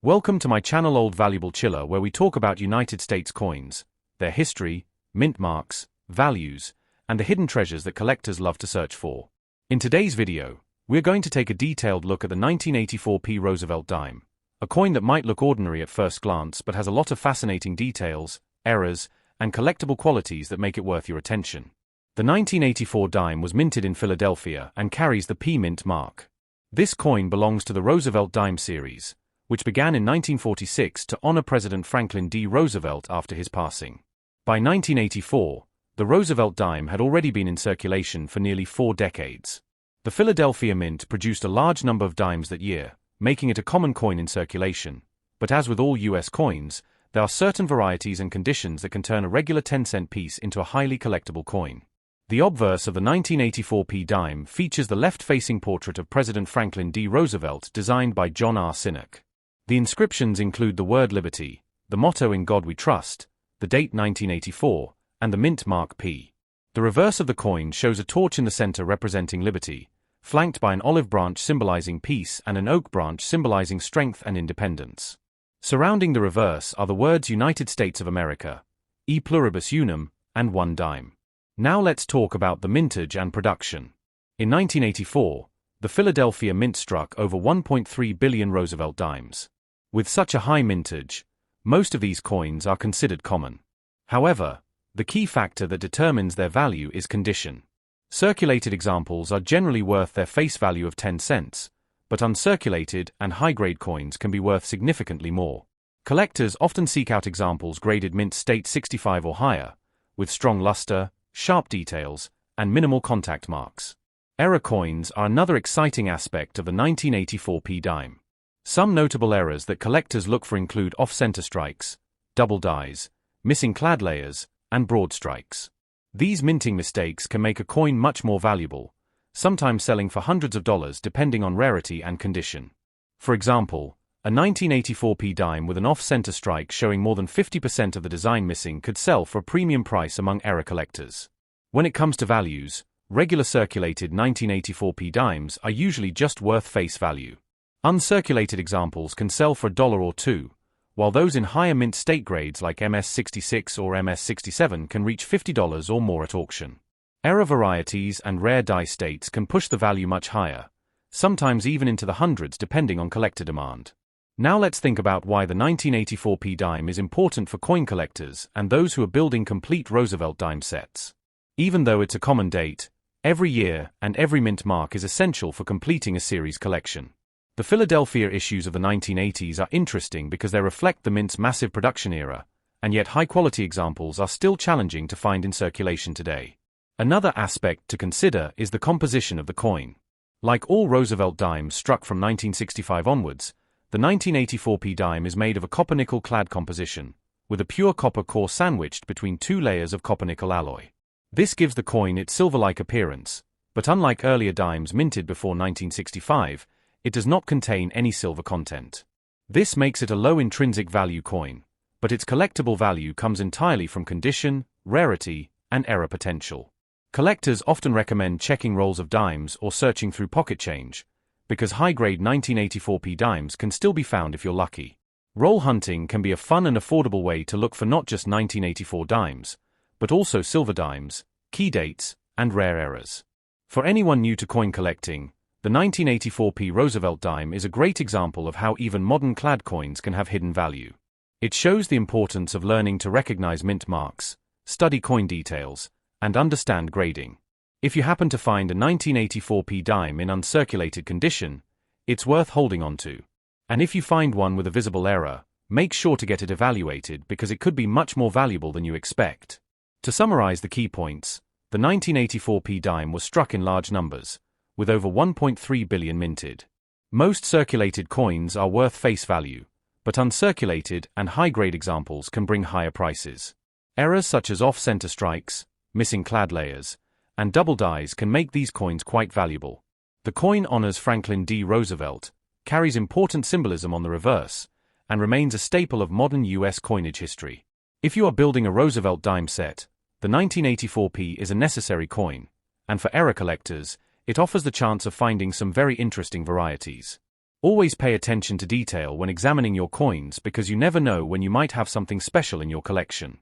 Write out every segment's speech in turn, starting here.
Welcome to my channel Old Valuable Chiller, where we talk about United States coins, their history, mint marks, values, and the hidden treasures that collectors love to search for. In today's video, we're going to take a detailed look at the 1984p Roosevelt Dime, a coin that might look ordinary at first glance but has a lot of fascinating details, errors, and collectible qualities that make it worth your attention. The 1984 dime was minted in Philadelphia and carries the P Mint mark. This coin belongs to the Roosevelt Dime series, which began in 1946 to honor President Franklin D. Roosevelt after his passing. By 1984, the Roosevelt Dime had already been in circulation for nearly 4 decades. The Philadelphia Mint produced a large number of dimes that year, making it a common coin in circulation, but as with all U.S. coins, there are certain varieties and conditions that can turn a regular 10-cent piece into a highly collectible coin. The obverse of the 1984p dime features the left-facing portrait of President Franklin D. Roosevelt designed by John R. Sinek. The inscriptions include the word Liberty, the motto In God We Trust, the date 1984, and the mint mark P. The reverse of the coin shows a torch in the center representing liberty, flanked by an olive branch symbolizing peace and an oak branch symbolizing strength and independence. Surrounding the reverse are the words United States of America, E pluribus unum, and one dime. Now let's talk about the mintage and production. In 1984, the Philadelphia Mint struck over 1.3 billion Roosevelt dimes. With such a high mintage, most of these coins are considered common. However, the key factor that determines their value is condition. Circulated examples are generally worth their face value of 10 cents, but uncirculated and high-grade coins can be worth significantly more. Collectors often seek out examples graded mint state 65 or higher, with strong luster, sharp details, and minimal contact marks. Error coins are another exciting aspect of the 1984p dime. Some notable errors that collectors look for include off-center strikes, double dies, missing clad layers, and broad strikes. These minting mistakes can make a coin much more valuable, sometimes selling for hundreds of dollars depending on rarity and condition. For example, a 1984p dime with an off-center strike showing more than 50% of the design missing could sell for a premium price among error collectors. When it comes to values, regular circulated 1984p dimes are usually just worth face value. Uncirculated examples can sell for $1 or $2, while those in higher mint state grades like MS66 or MS67 can reach $50 or more at auction. Error varieties and rare die states can push the value much higher, sometimes even into the hundreds depending on collector demand. Now let's think about why the 1984p dime is important for coin collectors and those who are building complete Roosevelt dime sets. Even though it's a common date, every year and every mint mark is essential for completing a series collection. The Philadelphia issues of the 1980s are interesting because they reflect the mint's massive production era, and yet high-quality examples are still challenging to find in circulation today. Another aspect to consider is the composition of the coin. Like all Roosevelt dimes struck from 1965 onwards, the 1984p dime is made of a copper-nickel clad composition, with a pure copper core sandwiched between 2 layers of copper-nickel alloy. This gives the coin its silver-like appearance, but unlike earlier dimes minted before 1965, it does not contain any silver content. This makes it a low intrinsic value coin, but its collectible value comes entirely from condition, rarity, and error potential. Collectors often recommend checking rolls of dimes or searching through pocket change, because high-grade 1984p dimes can still be found if you're lucky. Roll hunting can be a fun and affordable way to look for not just 1984 dimes, but also silver dimes, key dates, and rare errors. For anyone new to coin collecting, the 1984p Roosevelt dime is a great example of how even modern clad coins can have hidden value. It shows the importance of learning to recognize mint marks, study coin details, and understand grading. If you happen to find a 1984p dime in uncirculated condition, it's worth holding on to. And if you find one with a visible error, make sure to get it evaluated because it could be much more valuable than you expect. To summarize the key points, the 1984p dime was struck in large numbers, with over 1.3 billion minted. Most circulated coins are worth face value, but uncirculated and high-grade examples can bring higher prices. Errors such as off-center strikes, missing clad layers, and double dies can make these coins quite valuable. The coin honors Franklin D. Roosevelt, carries important symbolism on the reverse, and remains a staple of modern U.S. coinage history. If you are building a Roosevelt dime set, the 1984p is a necessary coin, and for error collectors, it offers the chance of finding some very interesting varieties. Always pay attention to detail when examining your coins because you never know when you might have something special in your collection.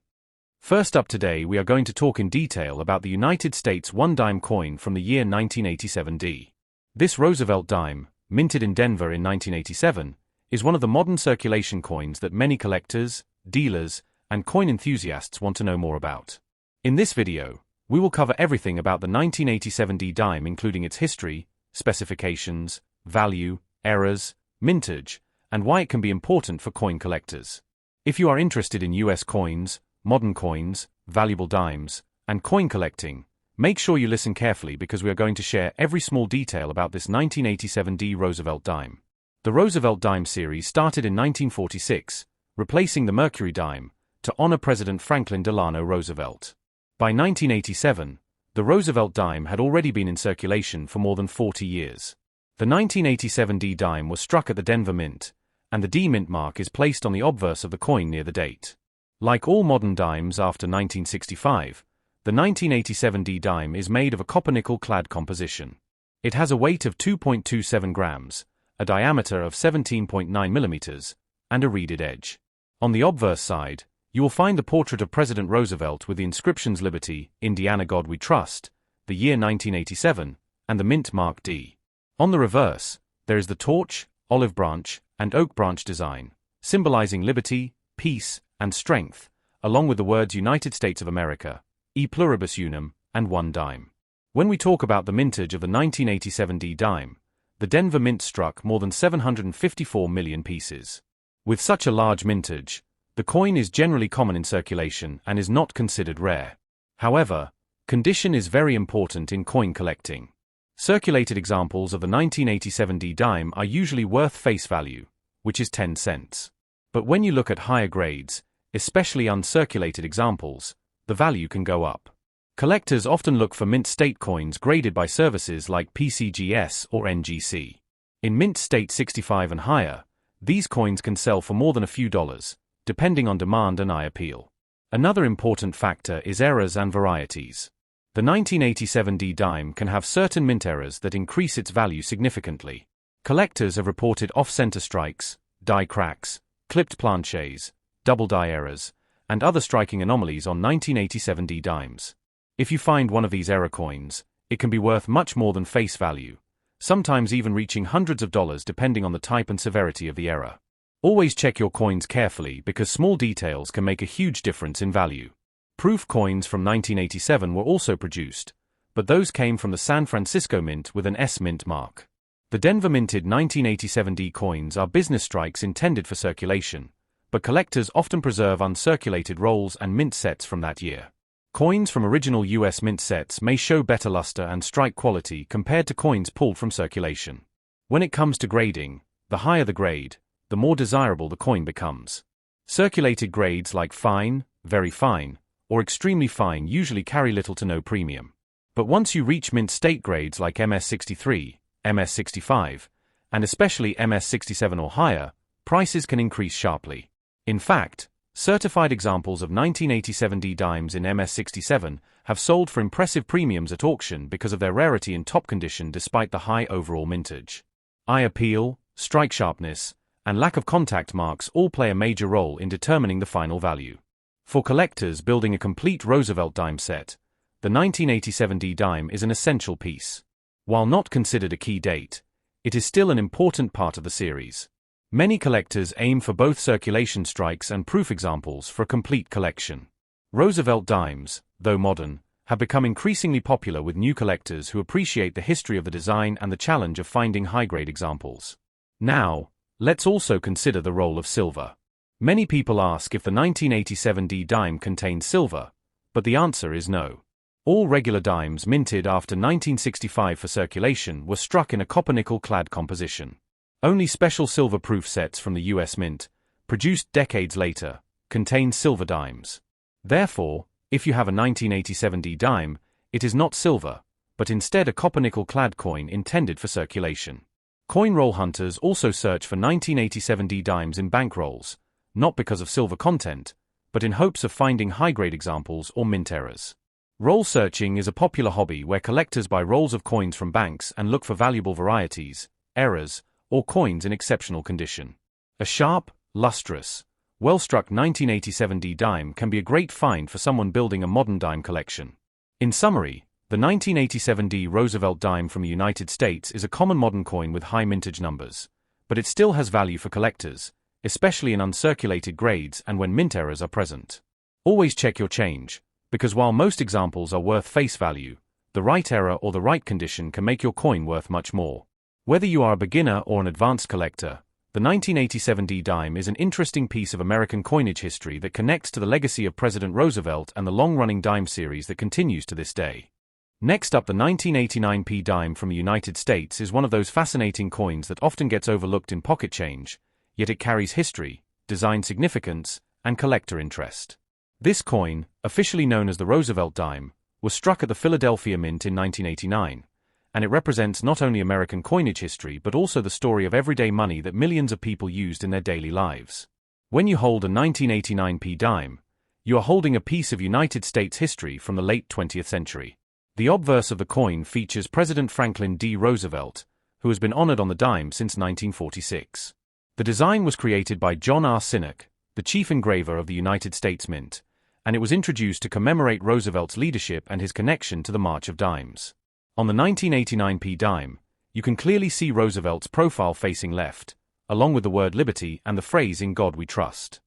First up today, we are going to talk in detail about the United States $1 coin from the year 1987D. This Roosevelt Dime, minted in Denver in 1987, is one of the modern circulation coins that many collectors, dealers, and coin enthusiasts want to know more about. In this video, we will cover everything about the 1987D dime, including its history, specifications, value, errors, mintage, and why it can be important for coin collectors. If you are interested in US coins, modern coins, valuable dimes, and coin collecting, make sure you listen carefully because we are going to share every small detail about this 1987D Roosevelt dime. The Roosevelt Dime series started in 1946, replacing the Mercury dime, to honor President Franklin Delano Roosevelt. By 1987, the Roosevelt dime had already been in circulation for more than 40 years. The 1987D dime was struck at the Denver Mint, and the D mint mark is placed on the obverse of the coin near the date. Like all modern dimes after 1965, the 1987D dime is made of a copper-nickel clad composition. It has a weight of 2.27 grams, a diameter of 17.9 millimeters, and a reeded edge. On the obverse side, you will find the portrait of President Roosevelt with the inscriptions Liberty, Indiana God We Trust, the year 1987, and the mint mark D. On the reverse, there is the torch, olive branch, and oak branch design, symbolizing liberty, peace, and strength, along with the words United States of America, e pluribus unum, and one dime. When we talk about the mintage of the 1987D dime, the Denver Mint struck more than 754 million pieces. With such a large mintage, the coin is generally common in circulation and is not considered rare. However, condition is very important in coin collecting. Circulated examples of the 1987D dime are usually worth face value, which is 10 cents. But when you look at higher grades, especially uncirculated examples, the value can go up. Collectors often look for mint state coins graded by services like PCGS or NGC. In mint state 65 and higher, these coins can sell for more than a few dollars, depending on demand and eye appeal. Another important factor is errors and varieties. The 1987D dime can have certain mint errors that increase its value significantly. Collectors have reported off-center strikes, die cracks, clipped planchets, double die errors, and other striking anomalies on 1987D dimes. If you find one of these error coins, it can be worth much more than face value, sometimes even reaching hundreds of dollars depending on the type and severity of the error. Always check your coins carefully because small details can make a huge difference in value. Proof coins from 1987 were also produced, but those came from the San Francisco Mint with an S mint mark. The Denver minted 1987D coins are business strikes intended for circulation, but collectors often preserve uncirculated rolls and mint sets from that year. Coins from original US mint sets may show better luster and strike quality compared to coins pulled from circulation. When it comes to grading, the higher the grade, the more desirable the coin becomes. Circulated grades like fine, very fine, or extremely fine usually carry little to no premium. But once you reach mint state grades like MS63, MS65, and especially MS67 or higher, prices can increase sharply. In fact, certified examples of 1987D dimes in MS67 have sold for impressive premiums at auction because of their rarity and top condition despite the high overall mintage. Eye appeal, strike sharpness, and lack of contact marks all play a major role in determining the final value. For collectors building a complete Roosevelt dime set, the 1987D dime is an essential piece. While not considered a key date, it is still an important part of the series. Many collectors aim for both circulation strikes and proof examples for a complete collection. Roosevelt dimes, though modern, have become increasingly popular with new collectors who appreciate the history of the design and the challenge of finding high-grade examples. Now, let's also consider the role of silver. Many people ask if the 1987D dime contains silver, but the answer is no. All regular dimes minted after 1965 for circulation were struck in a copper-nickel clad composition. Only special silver proof sets from the US Mint, produced decades later, contain silver dimes. Therefore, if you have a 1987D dime, it is not silver, but instead a copper-nickel clad coin intended for circulation. Coin roll hunters also search for 1987D dimes in bankrolls, not because of silver content, but in hopes of finding high-grade examples or mint errors. Roll searching is a popular hobby where collectors buy rolls of coins from banks and look for valuable varieties, errors, or coins in exceptional condition. A sharp, lustrous, well-struck 1987 D dime can be a great find for someone building a modern dime collection. In summary, the 1987 D Roosevelt Dime from the United States is a common modern coin with high mintage numbers, but it still has value for collectors, especially in uncirculated grades and when mint errors are present. Always check your change, because while most examples are worth face value, the right error or the right condition can make your coin worth much more. Whether you are a beginner or an advanced collector, the 1987 D dime is an interesting piece of American coinage history that connects to the legacy of President Roosevelt and the long-running dime series that continues to this day. Next up, the 1989 P dime from the United States is one of those fascinating coins that often gets overlooked in pocket change, yet it carries history, design significance, and collector interest. This coin, officially known as the Roosevelt Dime, was struck at the Philadelphia Mint in 1989, and it represents not only American coinage history but also the story of everyday money that millions of people used in their daily lives. When you hold a 1989 P dime, you are holding a piece of United States history from the late 20th century. The obverse of the coin features President Franklin D. Roosevelt, who has been honored on the dime since 1946. The design was created by John R. Sinnock, the chief engraver of the United States Mint, and it was introduced to commemorate Roosevelt's leadership and his connection to the March of Dimes. On the 1989 P dime, you can clearly see Roosevelt's profile facing left, along with the word liberty and the phrase "In God We Trust."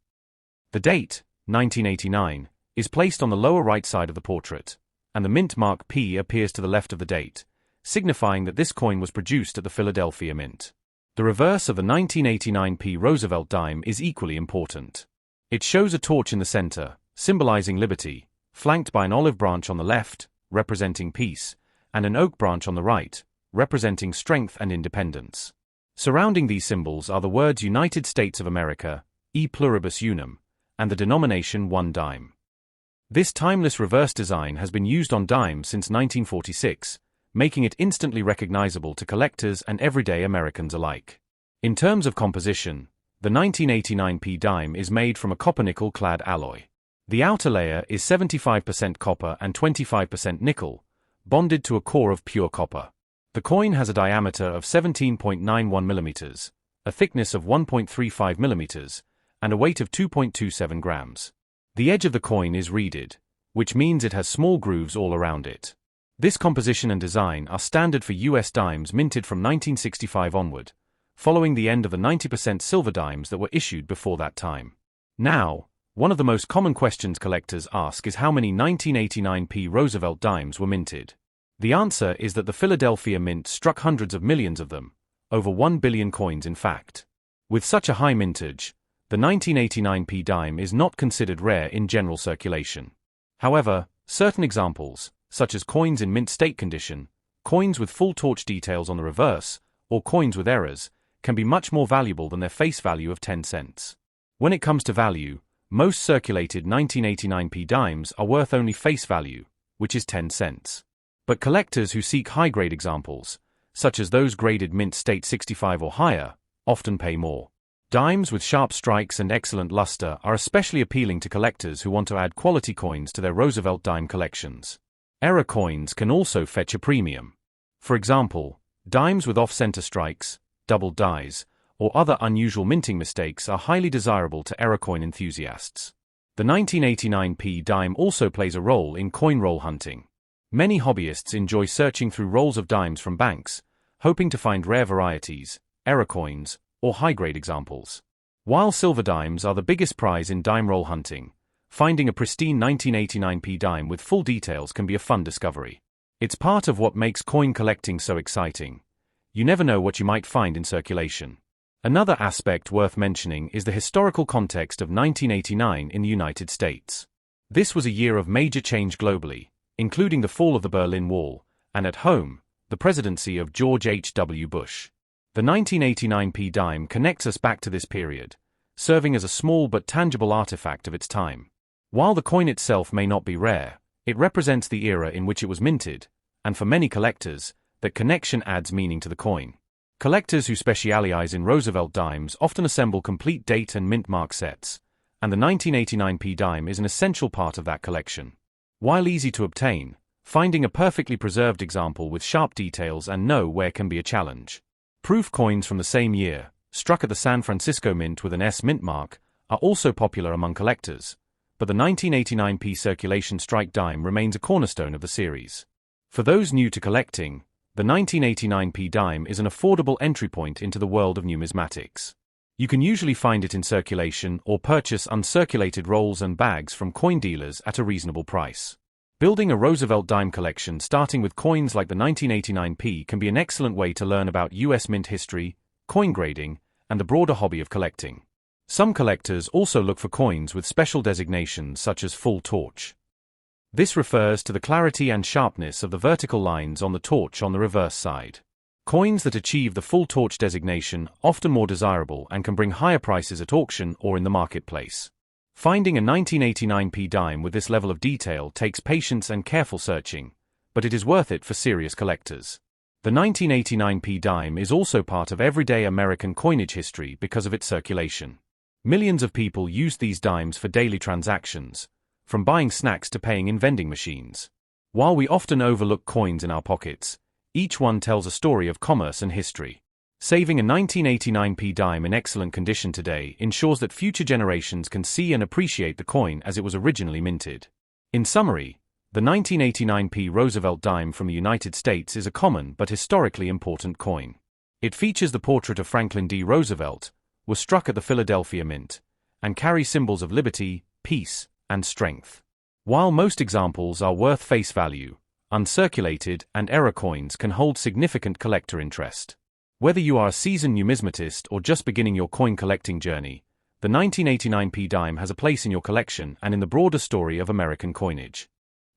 The date, 1989, is placed on the lower right side of the portrait, and the mint mark P appears to the left of the date, signifying that this coin was produced at the Philadelphia Mint. The reverse of the 1989 P Roosevelt dime is equally important. It shows a torch in the center, symbolizing liberty, flanked by an olive branch on the left, representing peace, and an oak branch on the right, representing strength and independence. Surrounding these symbols are the words United States of America, e pluribus unum, and the denomination 1 dime. This timeless reverse design has been used on dimes since 1946, making it instantly recognizable to collectors and everyday Americans alike. In terms of composition, the 1989 P dime is made from a copper-nickel-clad alloy. The outer layer is 75% copper and 25% nickel, bonded to a core of pure copper. The coin has a diameter of 17.91 mm, a thickness of 1.35 mm, and a weight of 2.27 grams. The edge of the coin is reeded, which means it has small grooves all around it. This composition and design are standard for US dimes minted from 1965 onward, following the end of the 90% silver dimes that were issued before that time. Now, one of the most common questions collectors ask is how many 1989 P Roosevelt dimes were minted. The answer is that the Philadelphia Mint struck hundreds of millions of them, over 1 billion coins in fact. With such a high mintage, the 1989 P dime is not considered rare in general circulation. However, certain examples, such as coins in mint state condition, coins with full torch details on the reverse, or coins with errors, can be much more valuable than their face value of 10 cents. When it comes to value, most circulated 1989 P dimes are worth only face value, which is 10 cents. But collectors who seek high-grade examples, such as those graded mint state 65 or higher, often pay more. Dimes with sharp strikes and excellent luster are especially appealing to collectors who want to add quality coins to their Roosevelt dime collections. Error coins can also fetch a premium. For example, dimes with off-center strikes, doubled dies, or other unusual minting mistakes are highly desirable to error coin enthusiasts. The 1989 P dime also plays a role in coin roll hunting. Many hobbyists enjoy searching through rolls of dimes from banks, hoping to find rare varieties, error coins, or high-grade examples. While silver dimes are the biggest prize in dime roll hunting, finding a pristine 1989 P dime with full details can be a fun discovery. It's part of what makes coin collecting so exciting. You never know what you might find in circulation. Another aspect worth mentioning is the historical context of 1989 in the United States. This was a year of major change globally, including the fall of the Berlin Wall, and at home, the presidency of George H.W. Bush. The 1989 P dime connects us back to this period, serving as a small but tangible artifact of its time. While the coin itself may not be rare, it represents the era in which it was minted, and for many collectors, that connection adds meaning to the coin. Collectors who specialize in Roosevelt dimes often assemble complete date and mint mark sets, and the 1989 P dime is an essential part of that collection. While easy to obtain, finding a perfectly preserved example with sharp details and nowhere can be a challenge. Proof coins from the same year, struck at the San Francisco Mint with an S mint mark, are also popular among collectors, but the 1989p circulation strike dime remains a cornerstone of the series. For those new to collecting, the 1989p dime is an affordable entry point into the world of numismatics. You can usually find it in circulation or purchase uncirculated rolls and bags from coin dealers at a reasonable price. Building a Roosevelt Dime collection starting with coins like the 1989p can be an excellent way to learn about US mint history, coin grading, and the broader hobby of collecting. Some collectors also look for coins with special designations such as full torch. This refers to the clarity and sharpness of the vertical lines on the torch on the reverse side. Coins that achieve the full torch designation are often more desirable and can bring higher prices at auction or in the marketplace. Finding a 1989p dime with this level of detail takes patience and careful searching, but it is worth it for serious collectors. The 1989p dime is also part of everyday American coinage history because of its circulation. Millions of people use these dimes for daily transactions, from buying snacks to paying in vending machines. While we often overlook coins in our pockets, each one tells a story of commerce and history. Saving a 1989p dime in excellent condition today ensures that future generations can see and appreciate the coin as it was originally minted. In summary, the 1989p Roosevelt Dime from the United States is a common but historically important coin. It features the portrait of Franklin D. Roosevelt, was struck at the Philadelphia Mint, and carries symbols of liberty, peace, and strength. While most examples are worth face value, uncirculated and error coins can hold significant collector interest. Whether you are a seasoned numismatist or just beginning your coin collecting journey, the 1989p dime has a place in your collection and in the broader story of American coinage.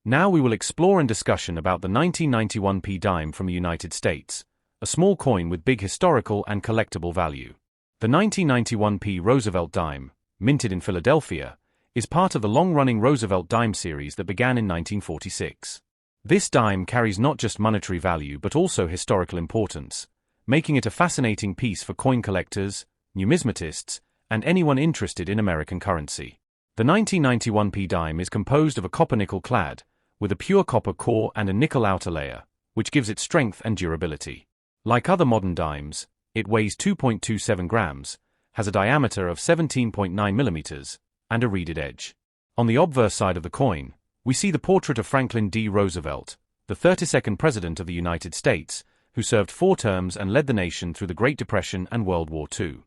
Now we will explore and discussion about the 1991p dime from the United States, a small coin with big historical and collectible value. The 1991p Roosevelt Dime, minted in Philadelphia, is part of the long-running Roosevelt Dime series that began in 1946. This dime carries not just monetary value but also historical importance, making it a fascinating piece for coin collectors, numismatists, and anyone interested in American currency. The 1991p dime is composed of a copper-nickel clad, with a pure copper core and a nickel outer layer, which gives it strength and durability. Like other modern dimes, it weighs 2.27 grams, has a diameter of 17.9 millimeters, and a reeded edge. On the obverse side of the coin, we see the portrait of Franklin D. Roosevelt, the 32nd President of the United States, who served 4 terms and led the nation through the Great Depression and World War II.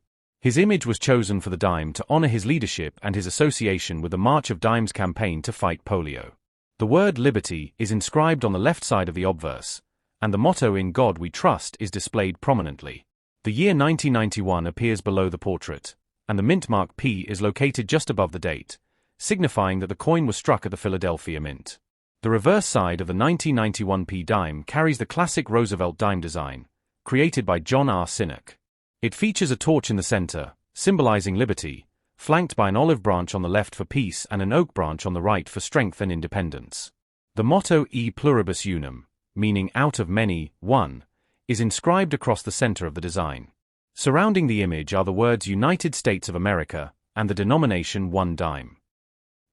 His image was chosen for the dime to honor his leadership and his association with the March of Dimes campaign to fight polio. The word liberty is inscribed on the left side of the obverse, and the motto "In God We Trust" is displayed prominently. The year 1991 appears below the portrait, and the mint mark P is located just above the date, signifying that the coin was struck at the Philadelphia Mint. The reverse side of the 1991p dime carries the classic Roosevelt dime design, created by John R. Sinnott. It features a torch in the center, symbolizing liberty, flanked by an olive branch on the left for peace and an oak branch on the right for strength and independence. The motto "E pluribus unum," meaning out of many, one, is inscribed across the center of the design. Surrounding the image are the words United States of America and the denomination 1 dime.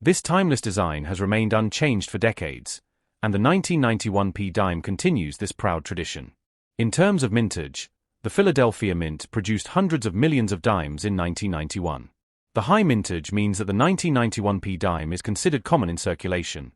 This timeless design has remained unchanged for decades, and the 1991p dime continues this proud tradition. In terms of mintage, the Philadelphia Mint produced hundreds of millions of dimes in 1991. The high mintage means that the 1991p dime is considered common in circulation,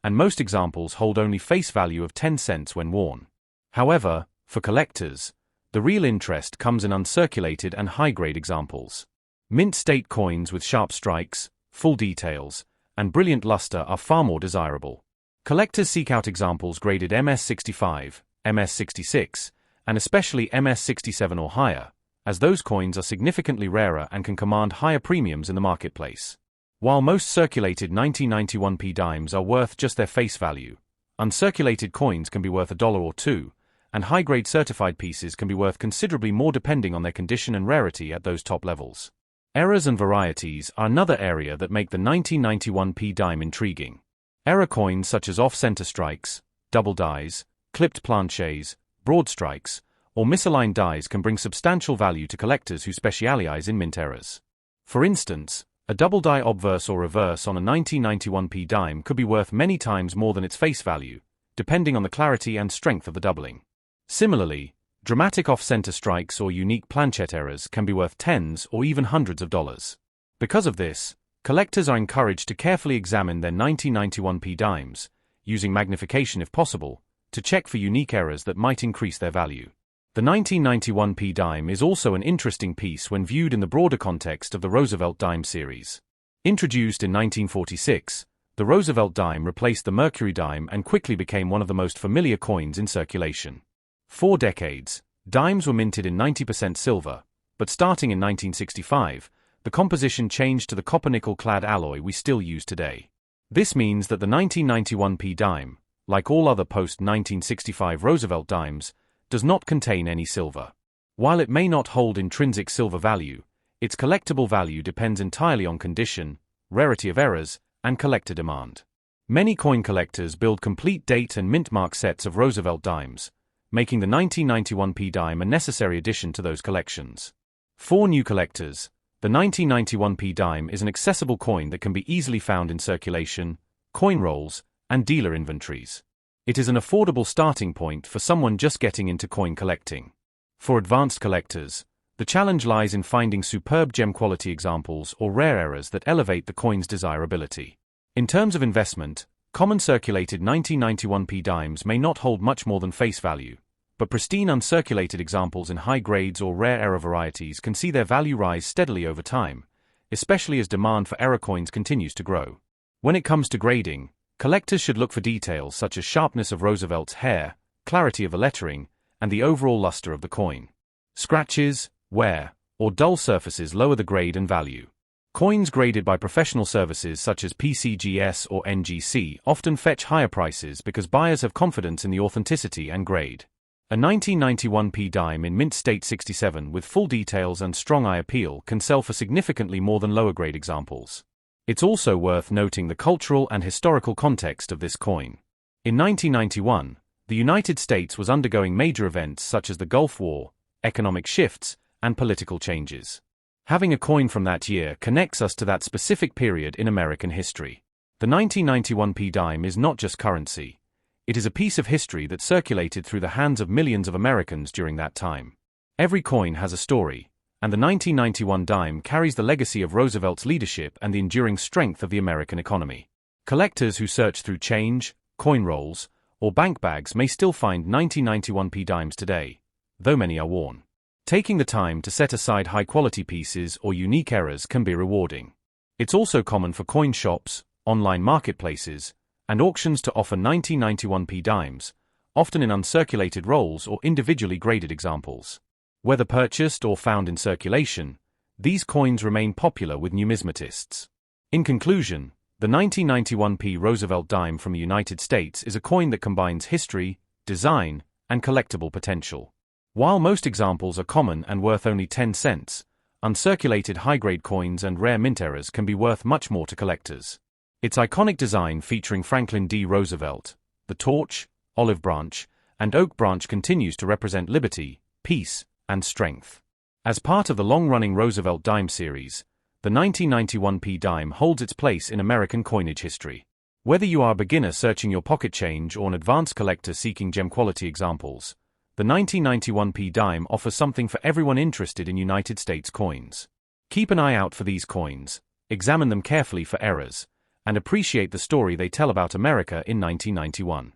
and most examples hold only face value of 10 cents when worn. However, for collectors, the real interest comes in uncirculated and high-grade examples. Mint state coins with sharp strikes, full details, and brilliant luster are far more desirable. Collectors seek out examples graded MS65, MS66, and especially MS67 or higher, as those coins are significantly rarer and can command higher premiums in the marketplace. While most circulated 1991p dimes are worth just their face value, uncirculated coins can be worth $1 or $2, and high-grade certified pieces can be worth considerably more depending on their condition and rarity at those top levels. Errors and varieties are another area that make the 1991p dime intriguing. Error coins such as off-center strikes, double dies, clipped planchets, broad strikes, or misaligned dies can bring substantial value to collectors who specialize in mint errors. For instance, a double die obverse or reverse on a 1991p dime could be worth many times more than its face value, depending on the clarity and strength of the doubling. Similarly, Dramatic off-center strikes or unique planchette errors can be worth tens or even hundreds of dollars. Because of this, collectors are encouraged to carefully examine their 1991p dimes, using magnification if possible, to check for unique errors that might increase their value. The 1991p dime is also an interesting piece when viewed in the broader context of the Roosevelt Dime series. Introduced in 1946, the Roosevelt Dime replaced the Mercury dime and quickly became one of the most familiar coins in circulation. For decades, dimes were minted in 90% silver, but starting in 1965, the composition changed to the copper-nickel-clad alloy we still use today. This means that the 1991p dime, like all other post-1965 Roosevelt dimes, does not contain any silver. While it may not hold intrinsic silver value, its collectible value depends entirely on condition, rarity of errors, and collector demand. Many coin collectors build complete date and mint mark sets of Roosevelt dimes, making the 1991p dime a necessary addition to those collections. For new collectors, the 1991p dime is an accessible coin that can be easily found in circulation, coin rolls, and dealer inventories. It is an affordable starting point for someone just getting into coin collecting. For advanced collectors, the challenge lies in finding superb gem quality examples or rare errors that elevate the coin's desirability. In terms of investment, common circulated 1991p dimes may not hold much more than face value, but pristine uncirculated examples in high grades or rare error varieties can see their value rise steadily over time, especially as demand for error coins continues to grow. When it comes to grading, collectors should look for details such as sharpness of Roosevelt's hair, clarity of the lettering, and the overall luster of the coin. Scratches, wear, or dull surfaces lower the grade and value. Coins graded by professional services such as PCGS or NGC often fetch higher prices because buyers have confidence in the authenticity and grade. A 1991p dime in mint state 67 with full details and strong eye appeal can sell for significantly more than lower-grade examples. It's also worth noting the cultural and historical context of this coin. In 1991, the United States was undergoing major events such as the Gulf War, economic shifts, and political changes. Having a coin from that year connects us to that specific period in American history. The 1991p dime is not just currency. It is a piece of history that circulated through the hands of millions of Americans during that time. Every coin has a story, and the 1991 dime carries the legacy of Roosevelt's leadership and the enduring strength of the American economy. Collectors who search through change, coin rolls, or bank bags may still find 1991p dimes today, though many are worn. Taking the time to set aside high-quality pieces or unique errors can be rewarding. It's also common for coin shops, online marketplaces, and auctions to offer 1991p dimes, often in uncirculated rolls or individually graded examples. Whether purchased or found in circulation, these coins remain popular with numismatists. In conclusion, the 1991p Roosevelt Dime from the United States is a coin that combines history, design, and collectible potential. While most examples are common and worth only 10 cents, uncirculated high-grade coins and rare mint errors can be worth much more to collectors. Its iconic design featuring Franklin D. Roosevelt, the torch, olive branch, and oak branch continues to represent liberty, peace, and strength. As part of the long-running Roosevelt Dime series, the 1991p dime holds its place in American coinage history. Whether you are a beginner searching your pocket change or an advanced collector seeking gem-quality examples, the 1991p dime offers something for everyone interested in United States coins. Keep an eye out for these coins, examine them carefully for errors, and appreciate the story they tell about America in 1991.